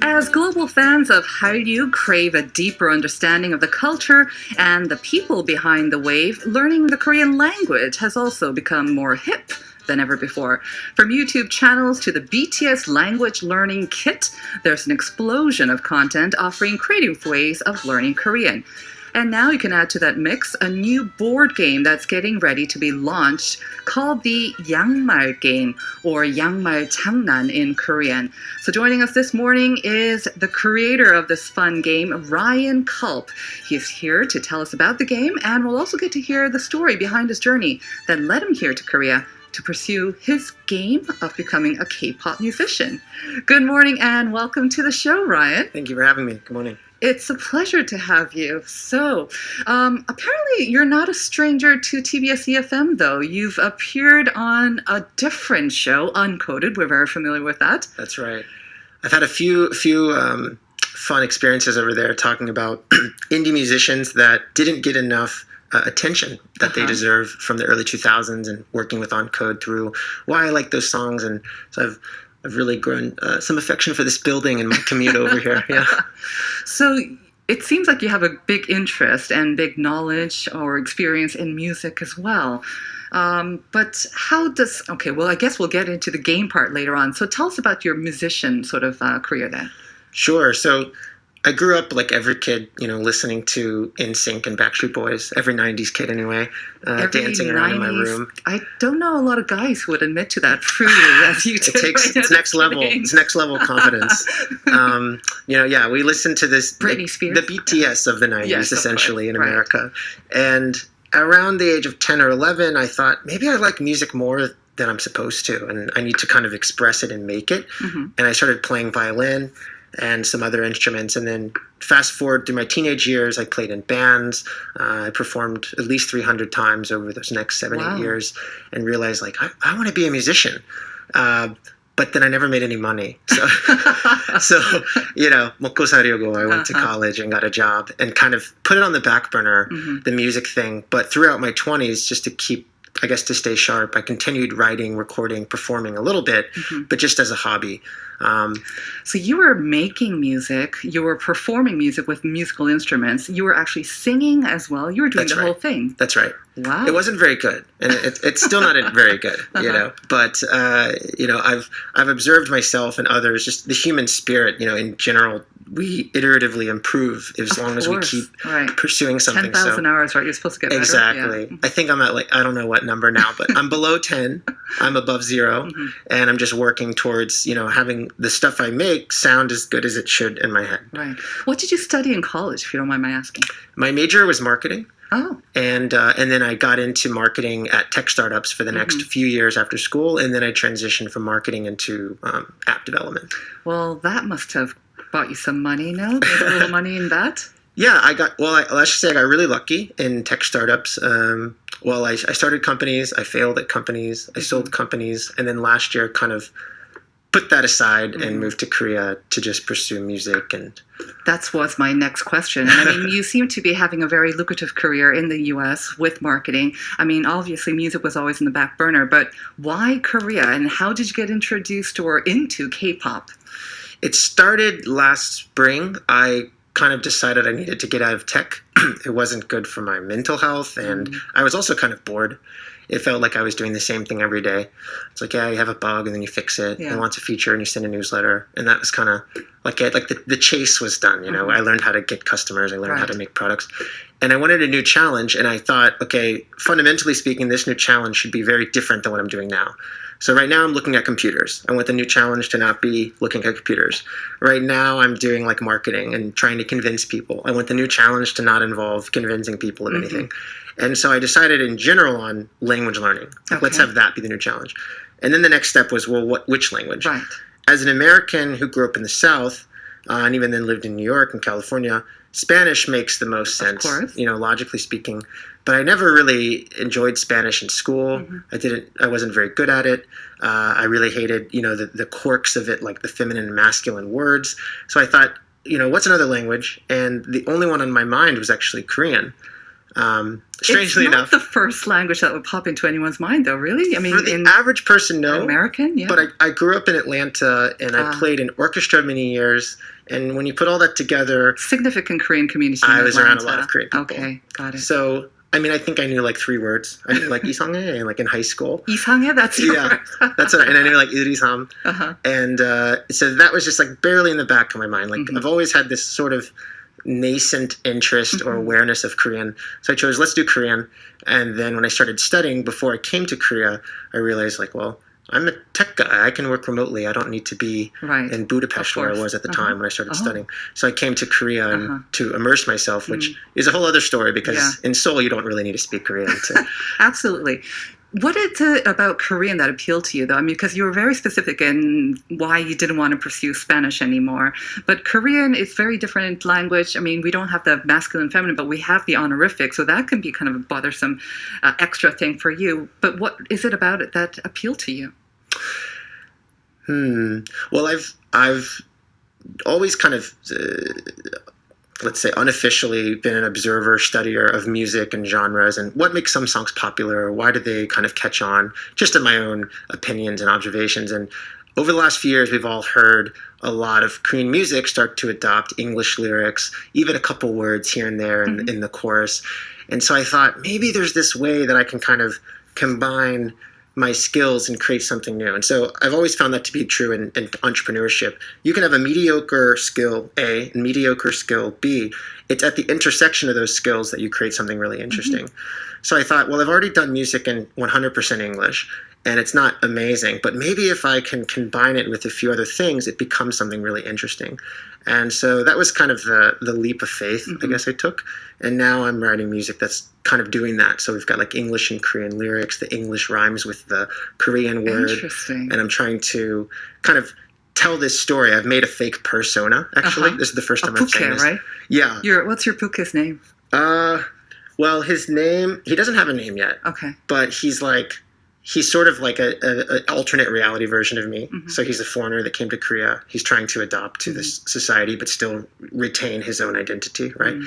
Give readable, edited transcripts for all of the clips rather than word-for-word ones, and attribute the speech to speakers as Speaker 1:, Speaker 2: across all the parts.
Speaker 1: As global fans of Hallyu crave a deeper understanding of the culture and the people behind the wave, learning the Korean language has also become more hip than ever before. From YouTube channels to the BTS Language Learning Kit, there's an explosion of content offering creative ways of learning Korean. And now you can add to that mix a new board game that's getting ready to be launched called the Yangmal game, or Yangmal Changnan in Korean. So joining us this morning is the creator of this fun game, Ryan Kulp. He's here to tell us about the game, and we'll also get to hear the story behind his journey that led him here to Korea to pursue his game of becoming a K-pop musician. Good morning and welcome to the show, Ryan.
Speaker 2: Thank you for having me. Good morning.
Speaker 1: It's a pleasure to have you. So, apparently you're not a stranger to TBS EFM, though. You've appeared on a different show, Uncoded. We're very familiar with that.
Speaker 2: That's right. I've had a few fun experiences over there talking about indie musicians that didn't get enough attention that they deserve from the early 2000s, and working with Uncode through why I like those songs. And so I've really grown some affection for this building and my commute over here. Yeah.
Speaker 1: So it seems like you have a big interest and big knowledge or experience in music as well. But how does, I guess we'll get into the game part later on. So tell us about your musician sort of career then.
Speaker 2: Sure. So I grew up like every kid, listening to NSYNC and Backstreet Boys, every 90s kid anyway, dancing around in my room.
Speaker 1: I don't know a lot of guys who would admit to that freely as you do.
Speaker 2: It's next level. It's next level confidence. We listened to this,
Speaker 1: Britney Spears,
Speaker 2: the BTS of the 90s, essentially, in America. And around the age of 10 or 11, I thought, maybe I like music more than I'm supposed to, and I need to kind of express it and make it. Mm-hmm. And I started playing violin and some other instruments. And then fast forward through my teenage years, I played in bands. I performed at least 300 times over those next 7-8 years, and realized I want to be a musician. But then I never made any money. So, 먹고 살려고, I went to college and got a job and kind of put it on the back burner, the music thing. But throughout my 20s, just to stay sharp, I continued writing, recording, performing a little bit, but just as a hobby.
Speaker 1: So you were making music, you were performing music with musical instruments, you were actually singing as well, you were doing whole thing.
Speaker 2: That's right.
Speaker 1: Wow.
Speaker 2: It wasn't very good, and it's still not very good, but I've observed myself and others, just the human spirit, in general, we iteratively improve as long as we keep pursuing something.
Speaker 1: 10,000 hours, right? You're supposed to get better.
Speaker 2: Exactly. Yeah. I think I'm at I don't know what number now, but I'm below 10. I'm above 0, and I'm just working towards, having the stuff I make sound as good as it should in my head.
Speaker 1: Right. What did you study in college, if you don't mind my asking?
Speaker 2: My major was marketing.
Speaker 1: Oh.
Speaker 2: And then I got into marketing at tech startups for the next few years after school, and then I transitioned from marketing into app development.
Speaker 1: Well, that must have bought you some money, no? There's a little money in that?
Speaker 2: Yeah, I got really lucky in tech startups. I started companies, I failed at companies, I sold companies, and then last year kind of put that aside and moved to Korea to just pursue music. And
Speaker 1: that was my next question. And I mean, you seem to be having a very lucrative career in the US with marketing. I mean, obviously music was always in the back burner, but why Korea, and how did you get introduced or into K-pop?
Speaker 2: It started last spring. I kind of decided I needed to get out of tech. It wasn't good for my mental health, and I was also kind of bored. It felt like I was doing the same thing every day. It's you have a bug and then you fix it. Yeah. You want a feature and you send a newsletter. And that was kind of the chase was done. I learned how to get customers. I learned how to make products. And I wanted a new challenge. And I thought, fundamentally speaking, this new challenge should be very different than what I'm doing now. So right now I'm looking at computers. I want the new challenge to not be looking at computers. Right now I'm doing marketing and trying to convince people. I want the new challenge to not involve convincing people of anything. And so I decided in general on language learning. Let's have that be the new challenge. And then the next step was, which language?
Speaker 1: Right.
Speaker 2: As an American who grew up in the South, and even then lived in New York and California, Spanish makes the most sense, logically speaking. But I never really enjoyed Spanish in school. I wasn't very good at it. I really hated, the quirks of it, like the feminine and masculine words. So I thought, what's another language? And the only one on my mind was actually Korean. Strangely
Speaker 1: it's not
Speaker 2: enough,
Speaker 1: the first language that would pop into anyone's mind, though. Really, I mean,
Speaker 2: for the
Speaker 1: in
Speaker 2: average person, no.
Speaker 1: American, yeah.
Speaker 2: But I grew up in Atlanta, and I played in orchestra many years. And when you put all that together,
Speaker 1: significant Korean community. In
Speaker 2: I was around a
Speaker 1: Atlanta.
Speaker 2: lot of Korean people.
Speaker 1: Okay, got it.
Speaker 2: So, I mean, I think I knew like 3 words. I knew like 이상해, like in high school.
Speaker 1: 이상해, that's your
Speaker 2: Yeah, that's what, and I knew like 이리삼.
Speaker 1: Uh-huh.
Speaker 2: And so that was just like barely in the back of my mind. Like I've always had this sort of nascent interest or awareness of Korean. So I chose, let's do Korean. And then when I started studying, before I came to Korea, I realized like, well, I'm a tech guy. I can work remotely. I don't need to be
Speaker 1: Right.
Speaker 2: in Budapest where I was at the time when I started studying. So I came to Korea and to immerse myself, which is a whole other story because in Seoul you don't really need to speak Korean.
Speaker 1: Absolutely. What is it about Korean that appealed to you, though? I mean, because you were very specific in why you didn't want to pursue Spanish anymore. But Korean is very different language. I mean, we don't have the masculine, feminine, but we have the honorific, so that can be kind of a bothersome extra thing for you. But what is it about it that appealed to you?
Speaker 2: Well, I've always kind of let's say unofficially been an observer, studier of music and genres and what makes some songs popular, why do they kind of catch on, just in my own opinions and observations. And over the last few years, we've all heard a lot of Korean music start to adopt English lyrics, even a couple words here and there in the chorus. And so I thought maybe there's this way that I can kind of combine my skills and create something new. And so I've always found that to be true in entrepreneurship. You can have a mediocre skill A and mediocre skill B. It's at the intersection of those skills that you create something really interesting. So I thought, well, I've already done music in 100% English, and it's not amazing, but maybe if I can combine it with a few other things, it becomes something really interesting. And so that was kind of the leap of faith, I guess I took. And now I'm writing music that's kind of doing that. So we've got like English and Korean lyrics. The English rhymes with the Korean word.
Speaker 1: Interesting.
Speaker 2: And I'm trying to kind of tell this story. I've made a fake persona, actually. This is the first time I'm saying this.
Speaker 1: Right?
Speaker 2: Yeah.
Speaker 1: What's your Puke's name?
Speaker 2: Well, his name, he doesn't have a name yet.
Speaker 1: Okay.
Speaker 2: But he's sort of like an alternate reality version of me. So he's a foreigner that came to Korea. He's trying to adopt to this society, but still retain his own identity, right?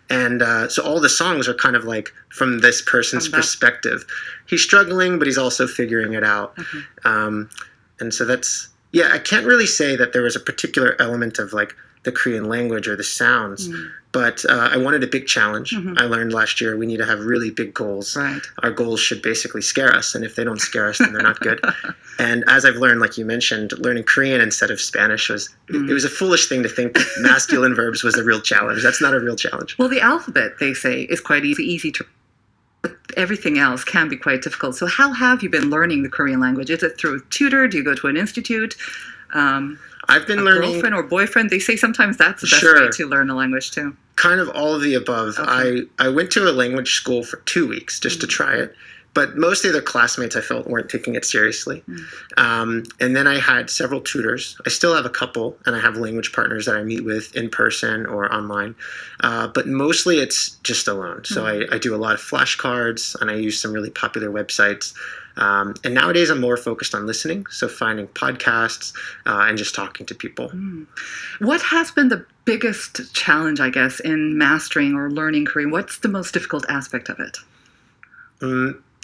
Speaker 2: And so all the songs are kind of like from this person's perspective. He's struggling, but he's also figuring it out. And so that's, yeah, I can't really say that there was a particular element of like the Korean language or the sounds, but I wanted a big challenge. I learned last year we need to have really big goals.
Speaker 1: Right.
Speaker 2: Our goals should basically scare us, and if they don't scare us, then they're not good. And as I've learned, like you mentioned, learning Korean instead of Spanish was it was a foolish thing to think that masculine verbs was a real challenge. That's not a real challenge.
Speaker 1: Well, the alphabet, they say, is quite easy to. But everything else can be quite difficult. So how have you been learning the Korean language? Is it through a tutor? Do you go to an institute?
Speaker 2: I've been learning
Speaker 1: girlfriend or boyfriend. They say sometimes that's the best way to learn a language too.
Speaker 2: Kind of all of the above. Okay. I went to a language school for 2 weeks just to try it, but most of the other classmates I felt weren't taking it seriously. And then I had several tutors. I still have a couple, and I have language partners that I meet with in person or online. But mostly it's just alone. So I do a lot of flashcards, and I use some really popular websites. And nowadays I'm more focused on listening, so finding podcasts and just talking to people.
Speaker 1: What has been the biggest challenge, I guess, in mastering or learning Korean? What's the most difficult aspect of it?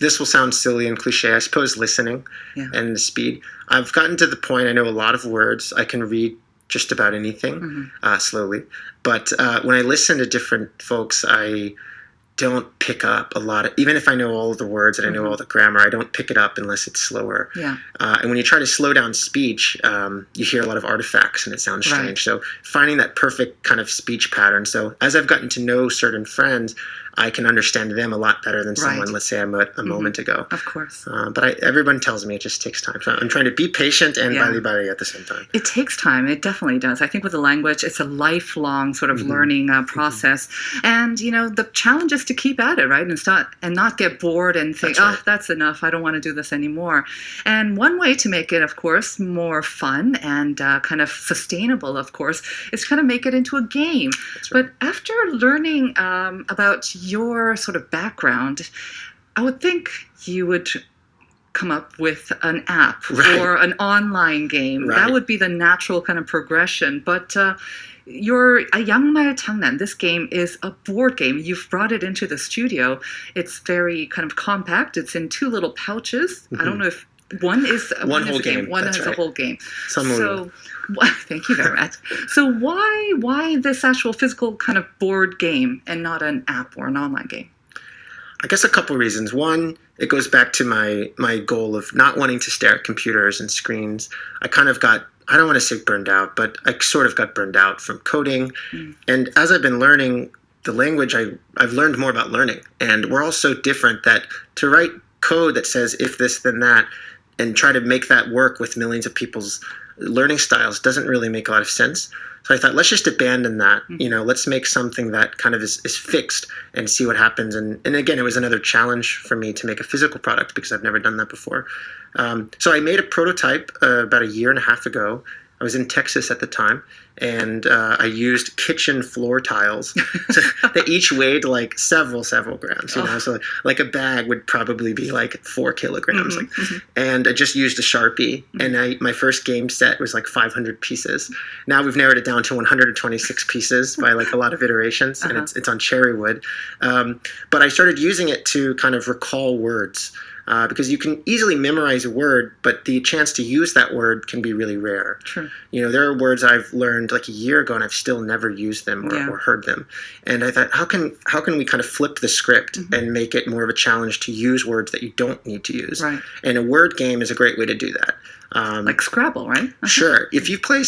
Speaker 2: This will sound silly and cliche, I suppose, listening and the speed. I've gotten to the point, I know a lot of words. I can read just about anything slowly. But when I listen to different folks, I don't pick up a lot of, even if I know all of the words and I know all the grammar, I don't pick it up unless it's slower. And when you try to slow down speech, you hear a lot of artifacts and it sounds strange. So finding that perfect kind of speech pattern. So as I've gotten to know certain friends, I can understand them a lot better than someone, let's say I met a moment ago.
Speaker 1: Of course.
Speaker 2: But everyone tells me it just takes time. So I'm trying to be patient and bali at the same time.
Speaker 1: It takes time. It definitely does. I think with the language, it's a lifelong sort of learning process. And, you know, the challenge is to keep at it, right? And not get bored and think, that's enough. I don't want to do this anymore. And one way to make it, of course, more fun and kind of sustainable, of course, is kind of make it into a game. But after learning about your sort of background, I would think you would come up with an app or an online game. That would be the natural kind of progression. But your Yangmal Changnan, this game is a board game. You've brought it into the studio. It's very kind of compact. It's in two little pouches. I don't know if one is
Speaker 2: One
Speaker 1: is
Speaker 2: whole
Speaker 1: a game.
Speaker 2: game.
Speaker 1: One
Speaker 2: That's
Speaker 1: has a
Speaker 2: right.
Speaker 1: whole game.
Speaker 2: Samui.
Speaker 1: So, thank you very much. So why this actual physical kind of board game and not an app or an online game?
Speaker 2: I guess a couple reasons. One, it goes back to my goal of not wanting to stare at computers and screens. I kind of got, I don't want to say burned out, but I sort of got burned out from coding. And as I've been learning the language, I've learned more about learning. And we're all so different that to write code that says if this, then that, and try to make that work with millions of people's learning styles doesn't really make a lot of sense. So I thought, let's just abandon that. Let's make something that kind of is fixed and see what happens. And again, it was another challenge for me to make a physical product because I've never done that before. So I made a prototype about a year and a half ago. I was in Texas at the time, and I used kitchen floor tiles that each weighed like several grams. So like a bag would probably be like 4 kilograms. And I just used a Sharpie, and my first game set was like 500 pieces. Now we've narrowed it down to 126 pieces by like a lot of iterations, and it's on cherry wood. But I started using it to kind of recall words. Because you can easily memorize a word, but the chance to use that word can be really rare.
Speaker 1: True.
Speaker 2: There are words I've learned like a year ago and I've still never used them or heard them. And I thought, how can we kind of flip the script and make it more of a challenge to use words that you don't need to use?
Speaker 1: Right.
Speaker 2: And a word game is a great way to do that.
Speaker 1: Like Scrabble, right?
Speaker 2: Sure. If you play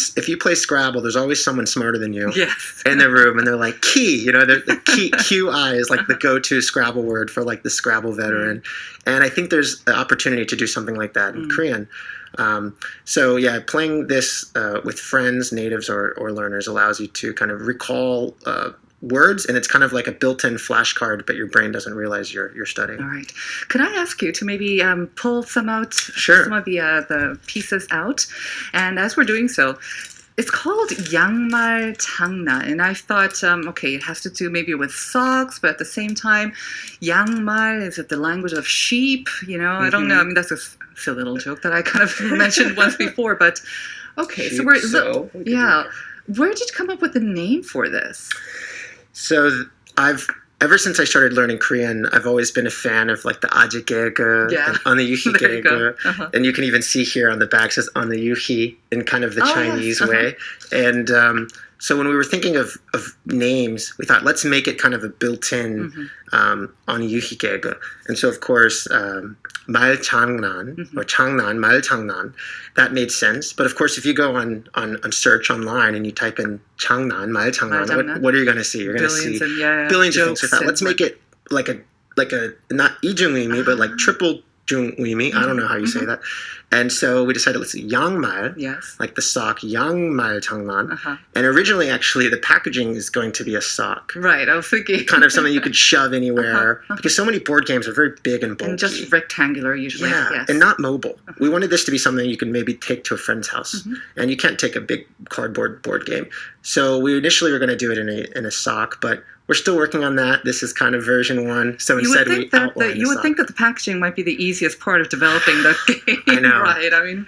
Speaker 2: Scrabble, there's always someone smarter than you
Speaker 1: Yes.
Speaker 2: in the room, and they're like key. The key QI is like the go-to Scrabble word for like the Scrabble veteran, and I think there's an opportunity to do something like that in Korean. So yeah, playing this with friends, natives, or learners allows you to kind of recall words, and it's kind of like a built-in flashcard, but your brain doesn't realize you're studying.
Speaker 1: All right. Could I ask you to maybe pull some out,
Speaker 2: Sure.
Speaker 1: some of the pieces out? And as we're doing so, it's called Yangmal Changna, and I thought, okay, it has to do maybe with socks, but at the same time, Yangmal, is it the language of sheep? I don't know. I mean, that's a silly little joke that I kind of mentioned once before, but okay.
Speaker 2: Sheep,
Speaker 1: Where did you come up with the name for this?
Speaker 2: So ever since I started learning Korean, I've always been a fan of like the ajigege and on the
Speaker 1: There you go.
Speaker 2: yuhigege, and you can even see here on the back says on the yuhi in kind of the Chinese way. And so when we were thinking of names, we thought let's make it kind of a built-in on yuhigege. And so of course Mal Changnan or Changnan, Mal Changnan, that made sense. But of course, if you go on search online and you type in Changnan, Mal Changnan, what are you going to see? You're going to see billions of things. So I thought, let's make it like a not ijungwimi, but like triple jungwimi. I don't know how you say that. And so we decided let's see Yangmal, like the sock, Yangmal Changnan. And originally, actually, the packaging is going to be a sock.
Speaker 1: Right, I was thinking.
Speaker 2: Kind of something you could shove anywhere, because so many board games are very big and bulky.
Speaker 1: And just rectangular usually.
Speaker 2: Yeah,
Speaker 1: yes.
Speaker 2: and not mobile. We wanted this to be something you can maybe take to a friend's house. And you can't take a big cardboard board game. So we initially were going to do it in a sock, but we're still working on that. This is kind of version 1. So instead we outline
Speaker 1: you would think that the packaging might be the easiest part of developing the game.
Speaker 2: I know.
Speaker 1: Right, I mean.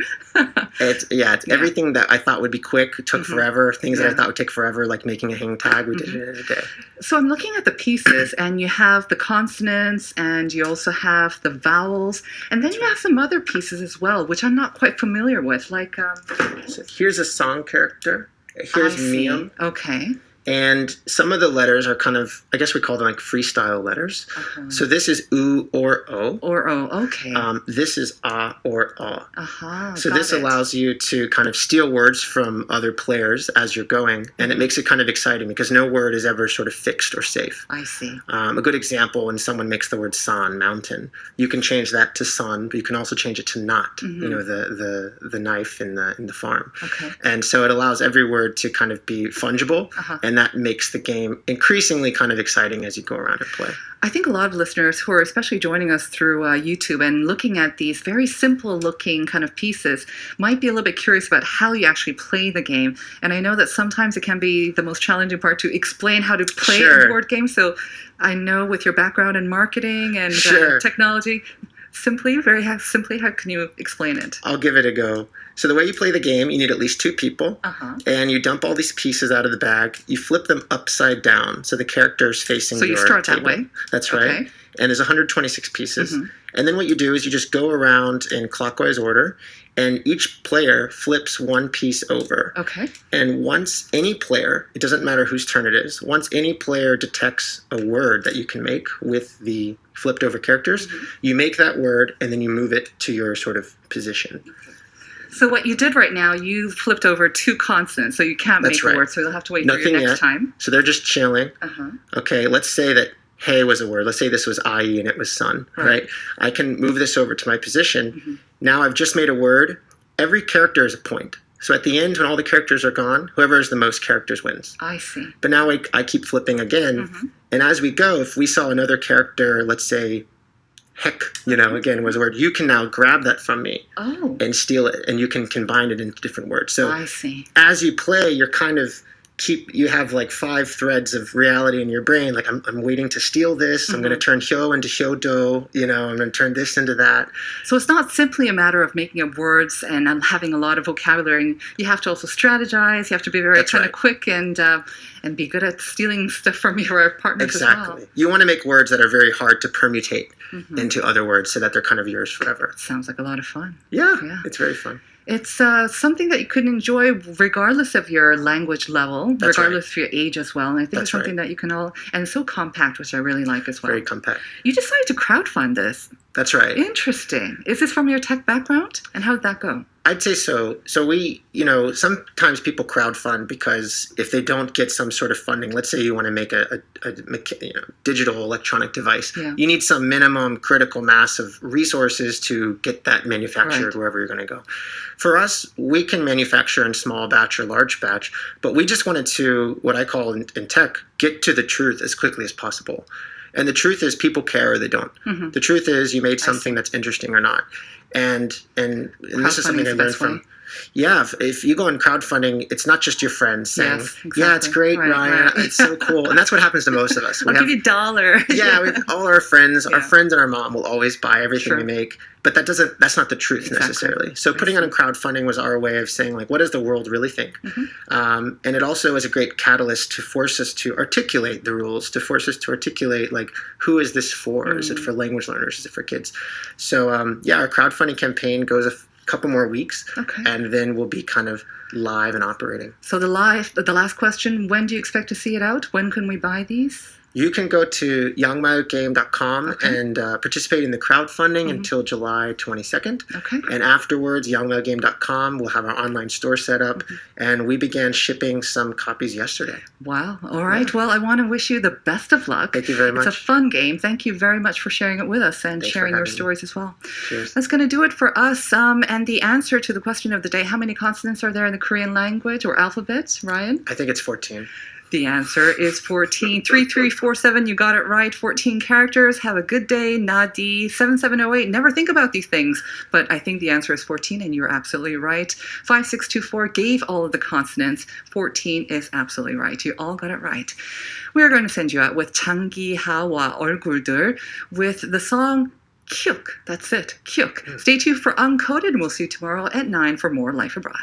Speaker 2: It's everything that I thought would be quick took forever. Things that I thought would take forever, like making a hang tag, we did it in a day.
Speaker 1: So I'm looking at the pieces, and you have the consonants, and you also have the vowels, and then you have some other pieces as well, which I'm not quite familiar with, like...
Speaker 2: So here's a song character. Here's Mium.
Speaker 1: Okay.
Speaker 2: And some of the letters are kind of, I guess we call them like freestyle letters. So this is U or O.
Speaker 1: Or O, okay.
Speaker 2: This is A or A. So
Speaker 1: got
Speaker 2: this
Speaker 1: it.
Speaker 2: allows you to kind of steal words from other players as you're going. And it makes it kind of exciting because no word is ever sort of fixed or safe.
Speaker 1: I see.
Speaker 2: A good example, when someone makes the word san, mountain, you can change that to sun, but you can also change it to knot, the knife in the farm.
Speaker 1: Okay.
Speaker 2: And so it allows every word to kind of be fungible, and that makes the game increasingly kind of exciting as you go around and play.
Speaker 1: I think a lot of listeners who are especially joining us through YouTube and looking at these very simple looking kind of pieces might be a little bit curious about how you actually play the game. And I know that sometimes it can be the most challenging part to explain how to play a board game. So I know with your background in marketing and technology, Simply, how can you explain it?
Speaker 2: I'll give it a go. So the way you play the game, you need at least 2 people,
Speaker 1: Uh-huh.
Speaker 2: and you dump all these pieces out of the bag. You flip them upside down, so the character's facing
Speaker 1: So
Speaker 2: your
Speaker 1: you start that
Speaker 2: table.
Speaker 1: way?
Speaker 2: That's right.
Speaker 1: Okay.
Speaker 2: And there's 126 pieces.
Speaker 1: Mhm.
Speaker 2: And then what you do is you just go around in clockwise order, and each player flips one piece over.
Speaker 1: Okay.
Speaker 2: And once any player, it doesn't matter whose turn it is, once any player detects a word that you can make with the flipped over characters, you make that word and then you move it to your sort of position.
Speaker 1: So what you did right now, you flipped over 2 consonants, so you can't
Speaker 2: That's
Speaker 1: make
Speaker 2: right.
Speaker 1: a word, so you'll have to wait
Speaker 2: Nothing
Speaker 1: for your next
Speaker 2: yet.
Speaker 1: time.
Speaker 2: So they're just chilling.
Speaker 1: Uh-huh.
Speaker 2: Okay, let's say that hey was a word. Let's say this was IE and it was sun, right? I can move this over to my position. Now I've just made a word. Every character is a point. So at the end, when all the characters are gone, whoever has the most characters wins.
Speaker 1: I see.
Speaker 2: But now I keep flipping again. And as we go, if we saw another character, let's say heck, again was a word, you can now grab that from me
Speaker 1: Oh,
Speaker 2: and steal it, and you can combine it into different words. So
Speaker 1: I see.
Speaker 2: as you play, you're kind of you have like 5 threads of reality in your brain. Like I'm waiting to steal this. I'm going to turn hyo into hyodo. I'm going to turn this into that.
Speaker 1: So it's not simply a matter of making up words and having a lot of vocabulary. You have to also strategize. You have to be very
Speaker 2: That's
Speaker 1: kind
Speaker 2: right.
Speaker 1: of quick and be good at stealing stuff from your partners as
Speaker 2: Exactly.
Speaker 1: well.
Speaker 2: You want to make words that are very hard to permutate into other words so that they're kind of yours forever.
Speaker 1: Sounds like a lot of fun.
Speaker 2: Yeah.
Speaker 1: Yeah.
Speaker 2: It's very fun.
Speaker 1: It's something that you could enjoy regardless of your language level,
Speaker 2: That's
Speaker 1: regardless of your age as well. And I think
Speaker 2: That's
Speaker 1: it's something that you can all, and it's so compact, which I really like as well.
Speaker 2: Very compact.
Speaker 1: You decided to crowdfund this.
Speaker 2: That's right.
Speaker 1: Interesting. Is this from your tech background? And how did that go?
Speaker 2: I'd say so. So we, sometimes people crowdfund because if they don't get some sort of funding, let's say you want to make a digital electronic device,
Speaker 1: Yeah.
Speaker 2: you need some minimum critical mass of resources to get that manufactured
Speaker 1: Right.
Speaker 2: wherever you're going to go. For us, we can manufacture in small batch or large batch, but we just wanted to, what I call in tech, get to the truth as quickly as possible. And the truth is people care or they don't.
Speaker 1: Mhm.
Speaker 2: The truth is you made
Speaker 1: I
Speaker 2: something that's interesting or not. And this is something I
Speaker 1: Crowdfunding is the
Speaker 2: learned
Speaker 1: best
Speaker 2: from.
Speaker 1: way.
Speaker 2: Yeah, if you go on crowdfunding, it's not just your friends saying,
Speaker 1: Yes,
Speaker 2: "Yeah, it's
Speaker 1: exactly.
Speaker 2: great,
Speaker 1: Right,
Speaker 2: Ryan.
Speaker 1: right.
Speaker 2: It's so cool," and that's what happens to most of us.
Speaker 1: I'll give you $1.
Speaker 2: Yeah, we have all our friends. Our
Speaker 1: Yeah.
Speaker 2: friends and our mom will always buy everything
Speaker 1: Sure.
Speaker 2: we make, but that's not the truth
Speaker 1: Exactly.
Speaker 2: necessarily. So putting it on crowdfunding was our way of saying, like, what does the world really think? And it also is a great catalyst to force us to articulate the rules, to force us to articulate, like, who is this for? Is it for language learners? Is it for kids? So our crowdfunding campaign goes a couple more weeks,
Speaker 1: Okay.
Speaker 2: and then we'll be kind of live and operating.
Speaker 1: So the last question, when do you expect to see it out? When can we buy these?
Speaker 2: You can go to yangmaogame.com and participate in the crowdfunding until July 22nd.
Speaker 1: Okay.
Speaker 2: And afterwards, yangmaogame.com will have our online store set up, and we began shipping some copies yesterday.
Speaker 1: Wow. All right. Well, I want to wish you the best of luck.
Speaker 2: Thank you very much.
Speaker 1: It's a fun game. Thank you very much for sharing it with us and
Speaker 2: Thanks for
Speaker 1: sharing your
Speaker 2: having me.
Speaker 1: stories as well.
Speaker 2: Cheers.
Speaker 1: That's going to do it for us. And the answer to the question of the day, how many consonants are there in the Korean language or alphabet, Ryan?
Speaker 2: I think it's 14.
Speaker 1: The answer is 14. 3347, you got it right. 14 characters. Have a good day. Nadi 7708. Never think about these things, but I think the answer is 14, and you're absolutely right. 5624 gave all of the consonants. 14 is absolutely right. You all got it right. We're going to send you out with Changi Hawa 얼굴들 with the song Kyuk. That's it. Kyuk. Stay tuned for Uncoded, and we'll see you tomorrow at 9 for more Life Abroad.